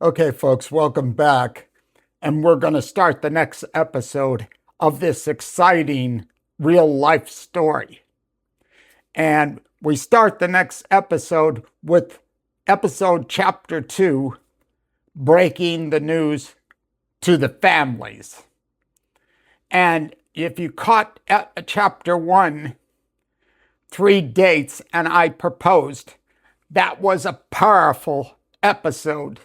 Okay, folks, welcome back. And we're going to start the next episode of this exciting real life story. And we start the next episode with episode chapter 2, breaking the news to the families. And if you caught at chapter 1, 3 dates, and I proposed, that was a powerful episode.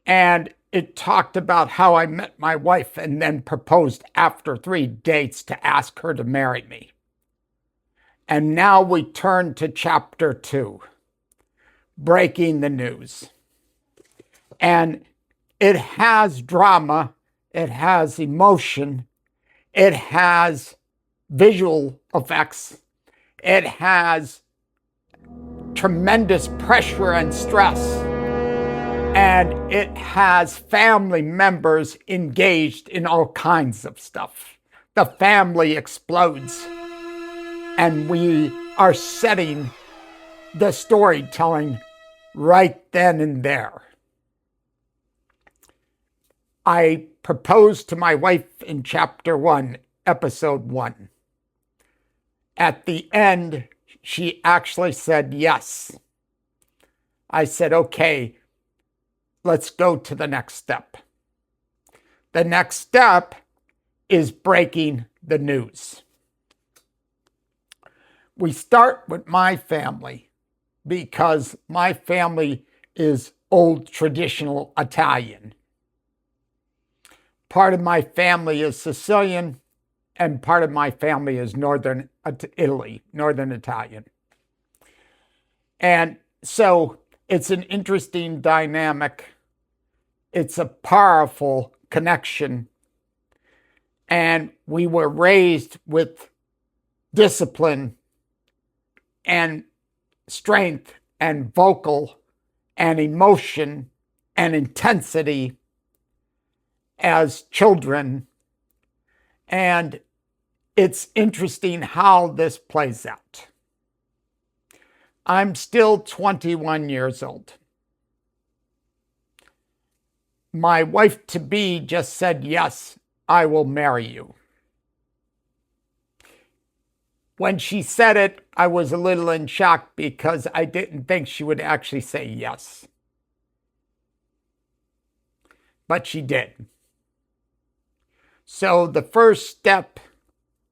And it talked about how I met my wife and then proposed after 3 dates to ask her to marry me. And now we turn to chapter 2, breaking the news. And it has drama, it has emotion, it has visual effects, it has tremendous pressure and stress. And it has family members engaged in all kinds of stuff. The family explodes. And we are setting the storytelling right then and there. I proposed to my wife in chapter 1, episode 1. At the end, she actually said yes. I said, okay, let's go to the next step. The next step is breaking the news. We start with my family because my family is old traditional Italian. Part of my family is Sicilian and part of my family is northern Italy, northern Italian. And so it's an interesting dynamic. It's a powerful connection. And we were raised with discipline and strength and vocal and emotion and intensity as children. And it's interesting how this plays out. I'm still 21 years old. My wife-to-be just said, yes, I will marry you. When she said it, I was a little in shock because I didn't think she would actually say yes. But she did. So the first step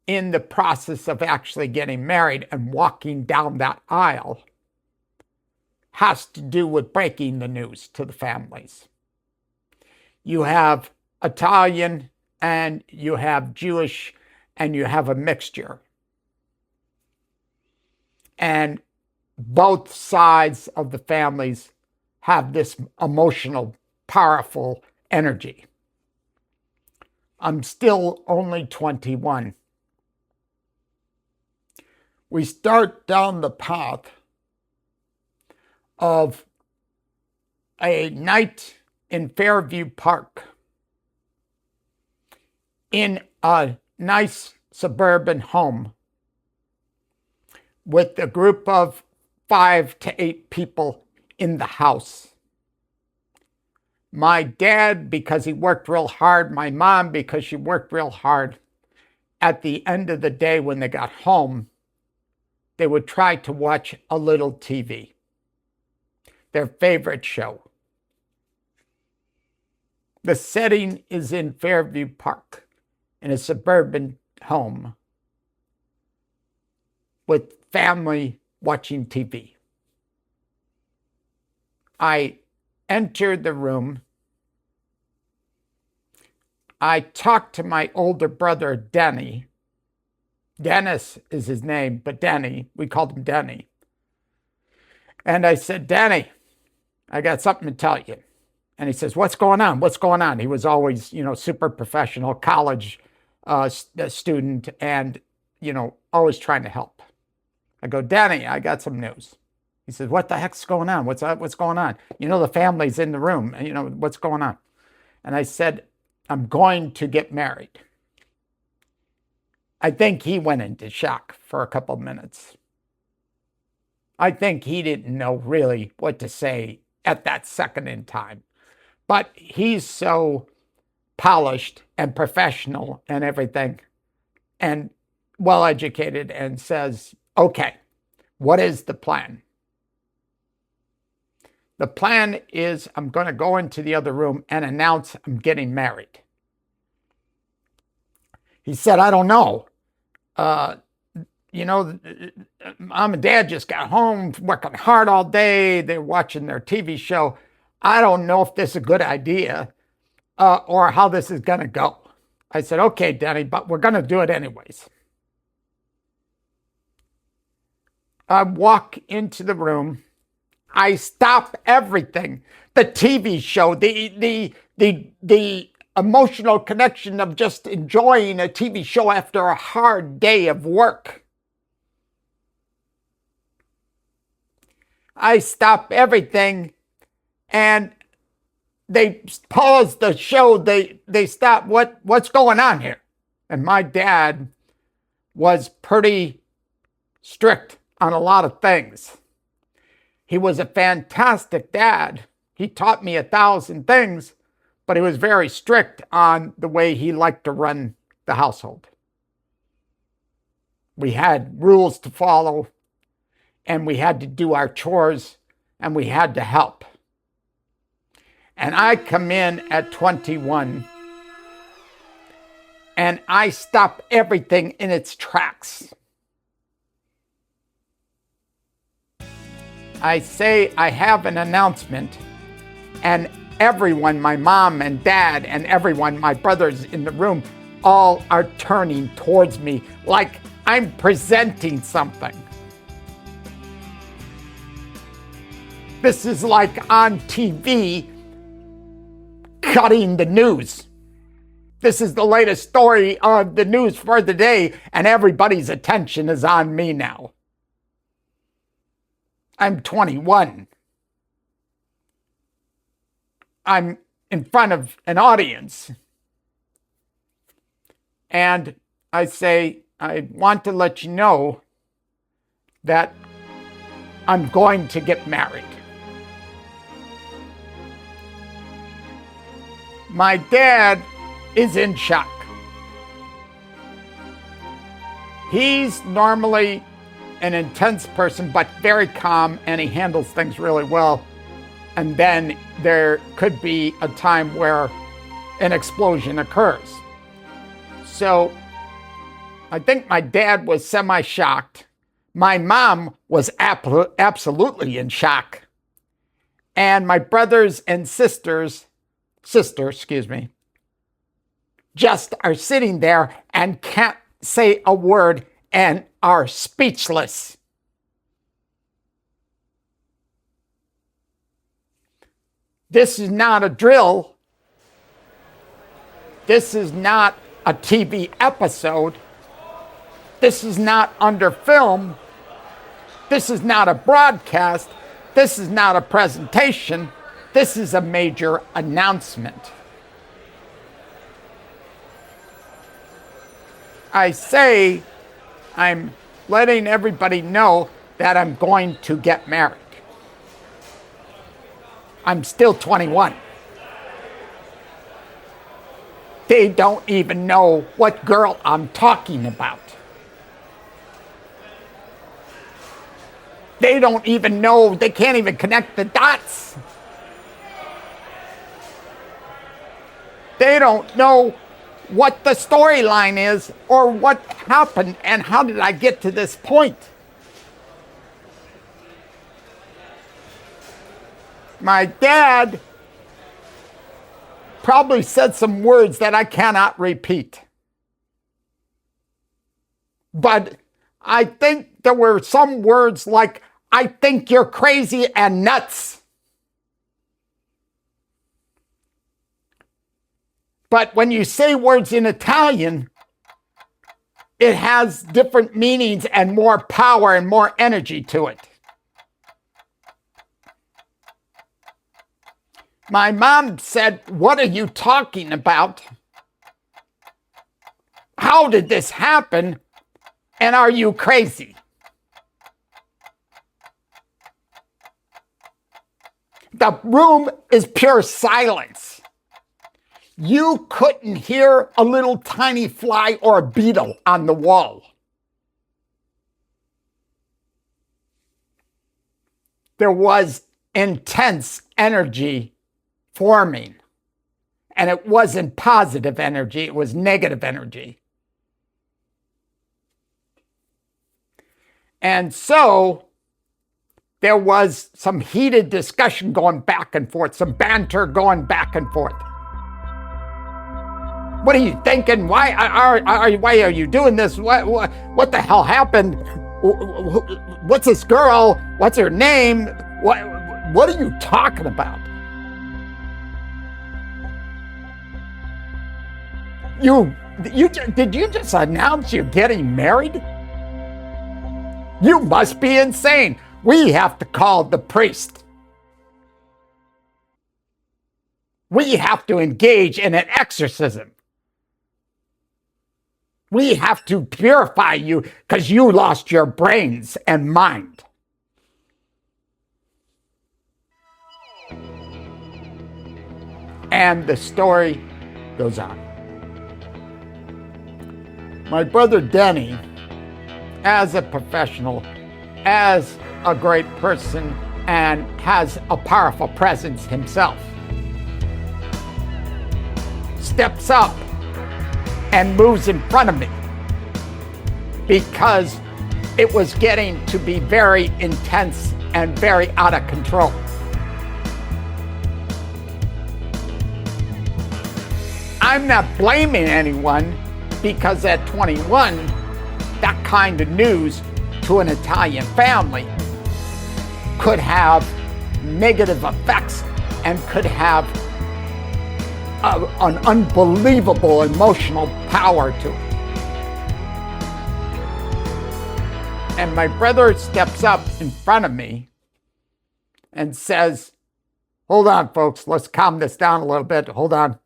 in the process of actually getting married and walking down that aisle has to do with breaking the news to the families. You have Italian and you have Jewish and you have a mixture. And both sides of the families have this emotional, powerful energy. I'm still only 21. We start down the path of a night in Fairview Park in a nice suburban home with a group of 5 to 8 people in the house. My dad, because he worked real hard, my mom, because she worked real hard. At the end of the day, when they got home, they would try to watch a little TV, their favorite show. The setting is in Fairview Park, in a suburban home with family watching TV. I entered the room. I talked to my older brother, Denny. Dennis is his name, but Denny, we called him Denny. And I said, Denny, I got something to tell you. And he says, what's going on? What's going on? He was always, super professional, college student and, always trying to help. I go, Danny, I got some news. He says, what the heck's going on? What's going on? The family's in the room. What's going on? And I said, I'm going to get married. I think he went into shock for a couple of minutes. I think he didn't know really what to say at that second in time. But he's so polished and professional and everything and well educated and says, okay, what is the plan? The plan is I'm going to go into the other room and announce I'm getting married. He said, I don't know. Mom and Dad just got home working hard all day. They're watching their TV show. I don't know if this is a good idea or how this is going to go. I said, okay, Daddy, but we're going to do it anyways. I walk into the room. I stop everything. The TV show, the emotional connection of just enjoying a TV show after a hard day of work. I stop everything and they pause the show. They stop. What's going on here? And my dad was pretty strict on a lot of things. He was a fantastic dad. He taught me 1,000 things, but he was very strict on the way he liked to run the household. We had rules to follow, and we had to do our chores, and we had to help. And I come in at 21, and I stop everything in its tracks. I say I have an announcement, and everyone, my mom and dad and everyone, my brothers in the room, all are turning towards me like I'm presenting something. This is like on TV cutting the news. This is the latest story of the news for the day, and everybody's attention is on me now. I'm 21. I'm in front of an audience. And I say, I want to let you know that I'm going to get married. My dad is in shock. He's normally an intense person, but very calm, and he handles things really well. And then there could be a time where an explosion occurs. So I think my dad was semi-shocked. My mom was absolutely in shock. And my brothers and sister, just are sitting there and can't say a word and are speechless. This is not a drill. This is not a TV episode. This is not under film. This is not a broadcast. This is not a presentation. This is a major announcement. I say I'm letting everybody know that I'm going to get married. I'm still 21. They don't even know what girl I'm talking about. They don't even know, they can't even connect the dots. They don't know what the storyline is or what happened and how did I get to this point. My dad probably said some words that I cannot repeat. But I think there were some words like, I think you're crazy and nuts. But when you say words in Italian, it has different meanings and more power and more energy to it. My mom said, "What are you talking about? How did this happen? And are you crazy?" The room is pure silence. You couldn't hear a little tiny fly or a beetle on the wall. There was intense energy forming. And it wasn't positive energy, it was negative energy. And so there was some heated discussion going back and forth, some banter going back and forth. What are you thinking? Why are you doing this? What the hell happened? What's this girl? What's her name? What are you talking about? Did you just announce you're getting married? You must be insane. We have to call the priest. We have to engage in an exorcism. We have to purify you because you lost your brains and mind. And the story goes on. My brother Denny, as a professional, as a great person, and has a powerful presence himself, steps up and moves in front of me because it was getting to be very intense and very out of control. I'm not blaming anyone, because at 21, that kind of news to an Italian family could have negative effects and could have an unbelievable emotional power to it. And my brother steps up in front of me and says, hold on, folks, let's calm this down a little bit. Hold on.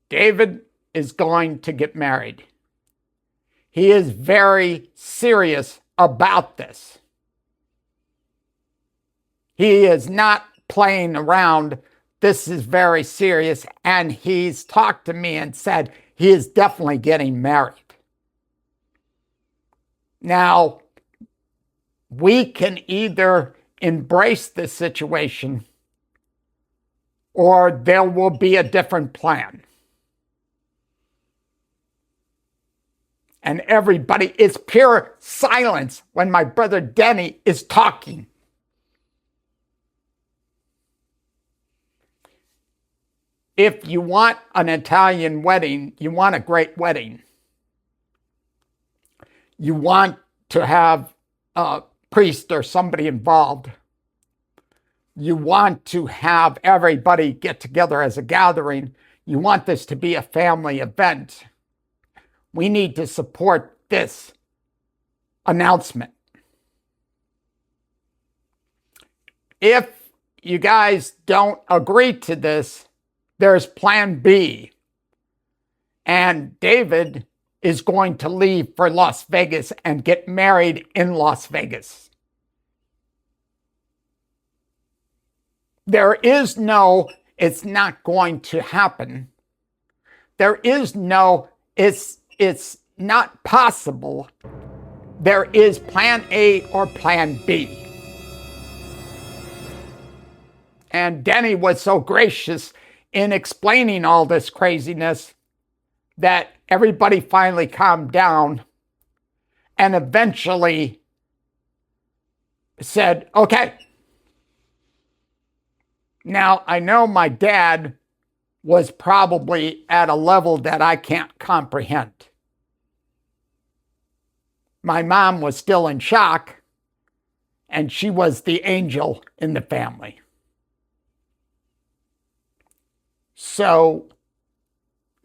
David is going to get married. He is very serious about this. He is not playing around. This is very serious. And he's talked to me and said he is definitely getting married. Now, we can either embrace this situation or there will be a different plan. And everybody is pure silence when my brother Denny is talking. If you want an Italian wedding, you want a great wedding. You want to have a priest or somebody involved. You want to have everybody get together as a gathering. You want this to be a family event. We need to support this announcement. If you guys don't agree to this, there's plan B. And David is going to leave for Las Vegas and get married in Las Vegas. There is no, it's not going to happen. There is no, it's not possible. There is plan A or plan B. And Denny was so gracious in explaining all this craziness that everybody finally calmed down and eventually said, okay. Now, I know my dad was probably at a level that I can't comprehend. My mom was still in shock, and she was the angel in the family. So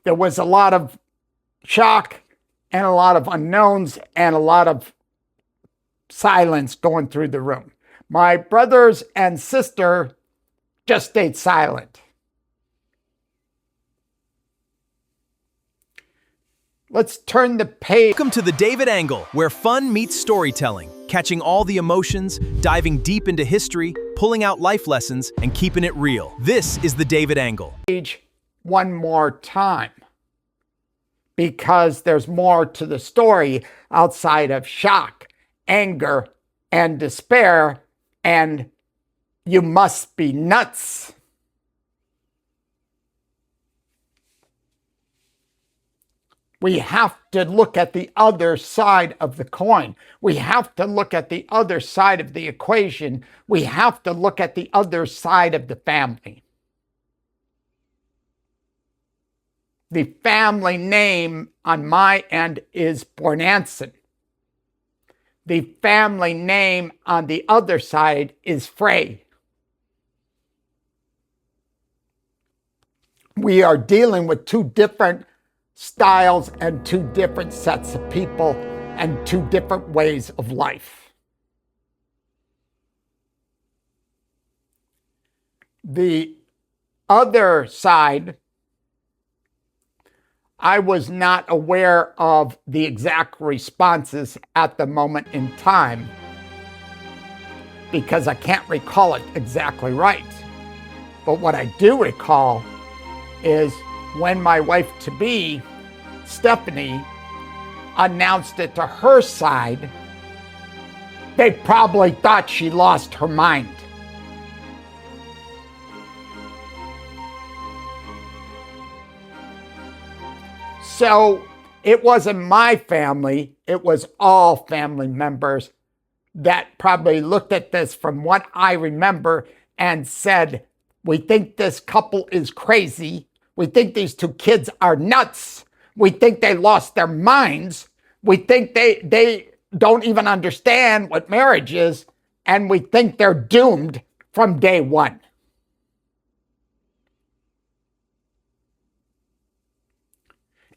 there was a lot of shock and a lot of unknowns and a lot of silence going through the room. My brothers and sister just stayed silent. Let's turn the page. Welcome to The David Angle, where fun meets storytelling. catching all the emotions, diving deep into history, pulling out life lessons, and keeping it real. This is The David Angle. One more time, because there's more to the story outside of shock, anger, and despair, and you must be nuts. We have to look at the other side of the coin. We have to look at the other side of the equation. We have to look at the other side of the family. The family name on my end is Bornanson. The family name on the other side is Frey. We are dealing with two different styles and two different sets of people and two different ways of life. The other side, I was not aware of the exact responses at the moment in time because I can't recall it exactly right. But what I do recall is when my wife-to-be, Stephanie, announced it to her side, they probably thought she lost her mind. So it wasn't my family, it was all family members that probably looked at this from what I remember and said, we think this couple is crazy. We think these two kids are nuts. We think they lost their minds. We think they don't even understand what marriage is. And we think they're doomed from day one.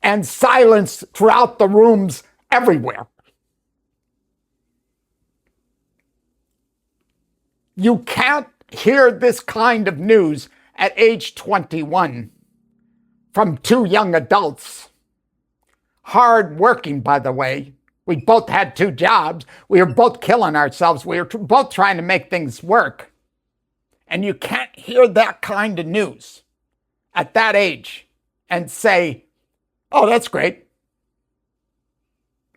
And silence throughout the rooms everywhere. You can't hear this kind of news at age 21 from two young adults. Hard working, by the way. We both had two jobs. We were both killing ourselves. We were both trying to make things work. And you can't hear that kind of news at that age and say, oh, that's great.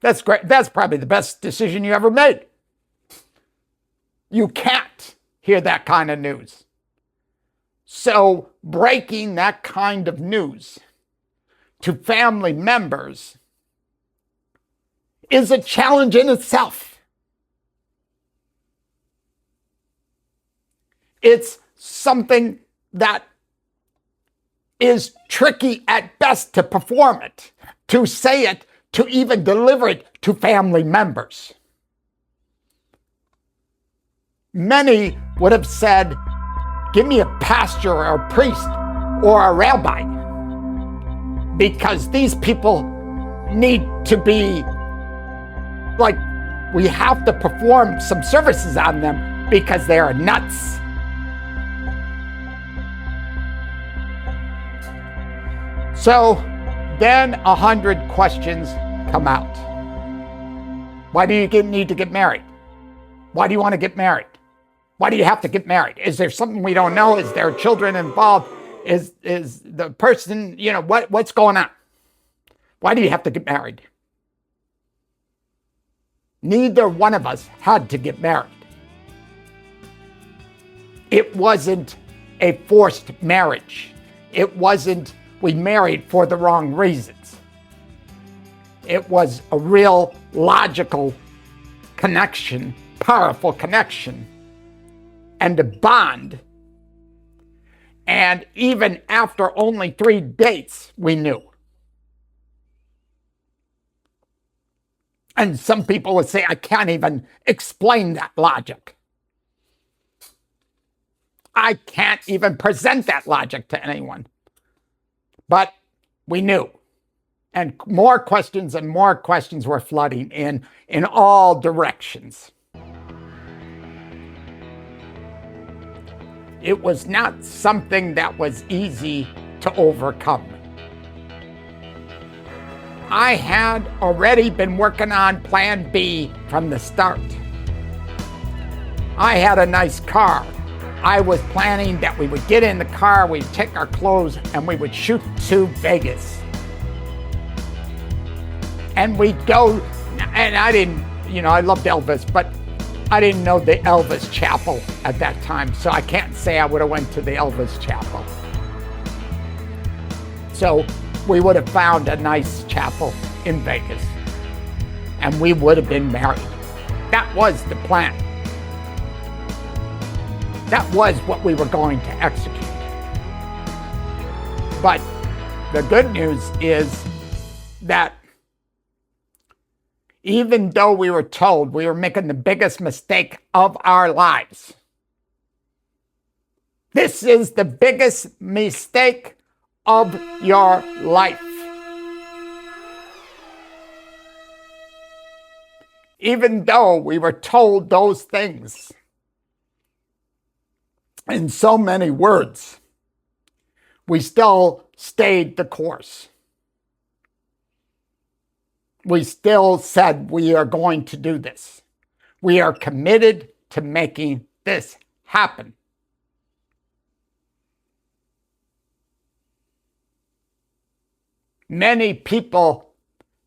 That's great. That's probably the best decision you ever made. You can't hear that kind of news. So breaking that kind of news to family members is a challenge in itself. It's something that is tricky at best to perform it, to say it, to even deliver it to family members. Many would have said, give me a pastor or a priest or a rabbi, because these people need to be like, we have to perform some services on them because they are nuts. So then 100 questions come out. Why do you need to get married? Why do you want to get married? Why do you have to get married? Is there something we don't know? Is there children involved? Is the person, what's going on? Why do you have to get married? Neither one of us had to get married. It wasn't a forced marriage. It wasn't we married for the wrong reasons. It was a real logical connection, powerful connection, and a bond. And even after only 3 dates, we knew. And some people would say, I can't even explain that logic. I can't even present that logic to anyone. But we knew. And more questions and more questions were flooding in all directions. It was not something that was easy to overcome. I had already been working on Plan B from the start. I had a nice car. I was planning that we would get in the car, we'd take our clothes, and we would shoot to Vegas. And we'd go, and I didn't, I loved Elvis, but I didn't know the Elvis Chapel at that time, so I can't say I would have went to the Elvis Chapel. So we would have found a nice chapel in Vegas, and we would have been married. That was the plan. That was what we were going to execute. But the good news is that even though we were told we were making the biggest mistake of our lives, this is the biggest mistake of your life. Even though we were told those things in so many words, we still stayed the course. We still said we are going to do this. We are committed to making this happen. Many people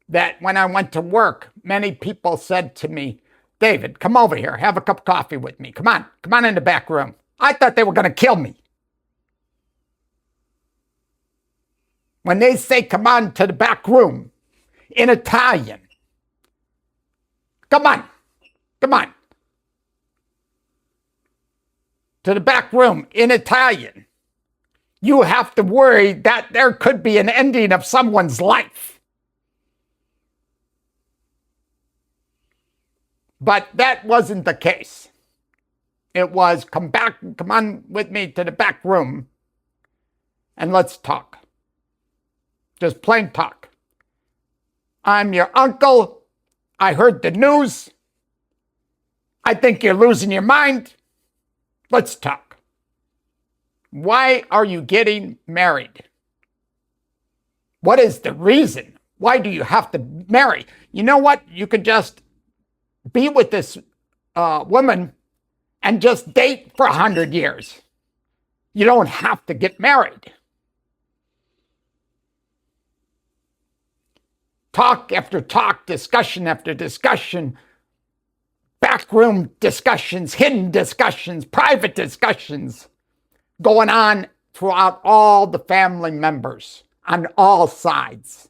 that when I went to work, many people said to me, David, come over here, have a cup of coffee with me. Come on in the back room. I thought they were going to kill me. When they say come on to the back room in Italian, come on, to the back room in Italian, you have to worry that there could be an ending of someone's life. But that wasn't the case. It was come on with me to the back room and let's talk. Just plain talk. I'm your uncle. I heard the news. I think you're losing your mind. Let's talk. Why are you getting married? What is the reason? Why do you have to marry? You know what? You could just be with this woman and just date for 100 years. You don't have to get married. Talk after talk, discussion after discussion, backroom discussions, hidden discussions, private discussions going on throughout all the family members on all sides.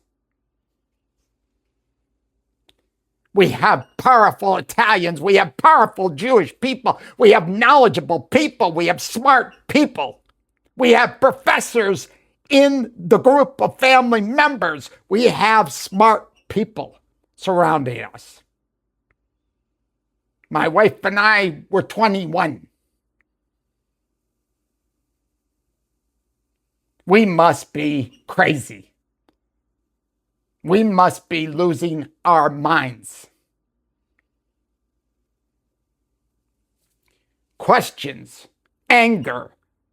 We have powerful Italians. We have powerful Jewish people. We have knowledgeable people. We have smart people. We have professors in the group of family members. We have smart people surrounding us. My wife and I were 21. We must be crazy. We must be losing our minds. Questions, anger,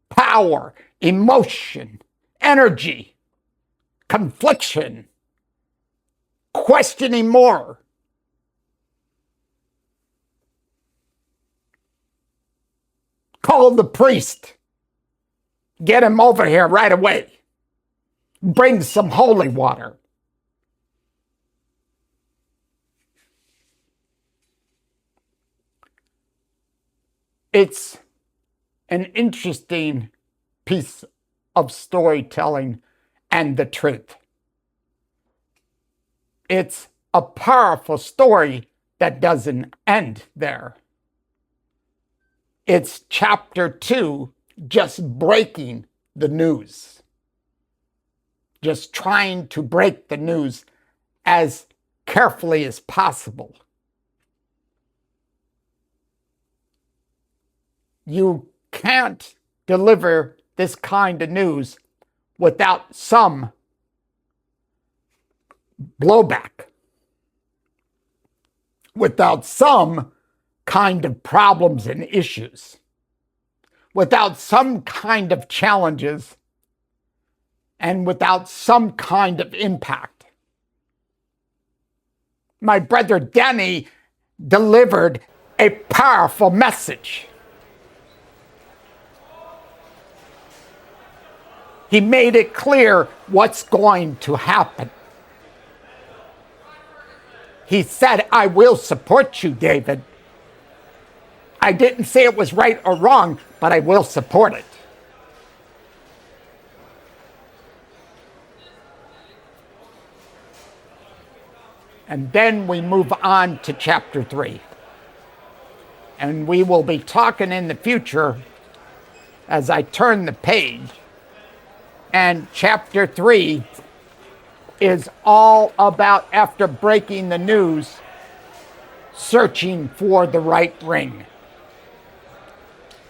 power, emotion, energy, confliction, questioning more. Call the priest. Get him over here right away. Bring some holy water. It's an interesting piece of storytelling and the truth. It's a powerful story that doesn't end there. It's chapter 2, just breaking the news. Just trying to break the news as carefully as possible. You can't deliver this kind of news without some blowback, without some kind of problems and issues, without some kind of challenges, and without some kind of impact. My brother Denny delivered a powerful message. He made it clear what's going to happen. He said, I will support you, David. I didn't say it was right or wrong, but I will support it. And then we move on to chapter 3. And we will be talking in the future as I turn the page. And chapter 3 is all about, after breaking the news, searching for the right ring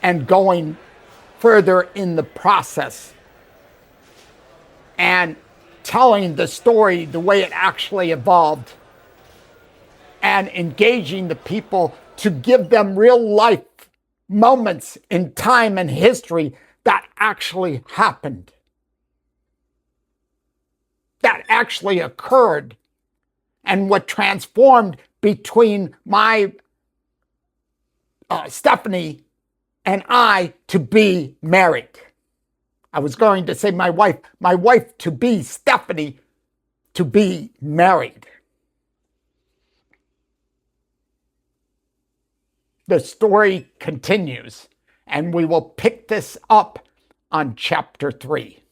and going further in the process and telling the story the way it actually evolved and engaging the people to give them real life moments in time and history that actually happened, that actually occurred, and what transformed between my Stephanie and I to be married. I was going to say my wife to be Stephanie, to be married. The story continues, and we will pick this up on chapter 3.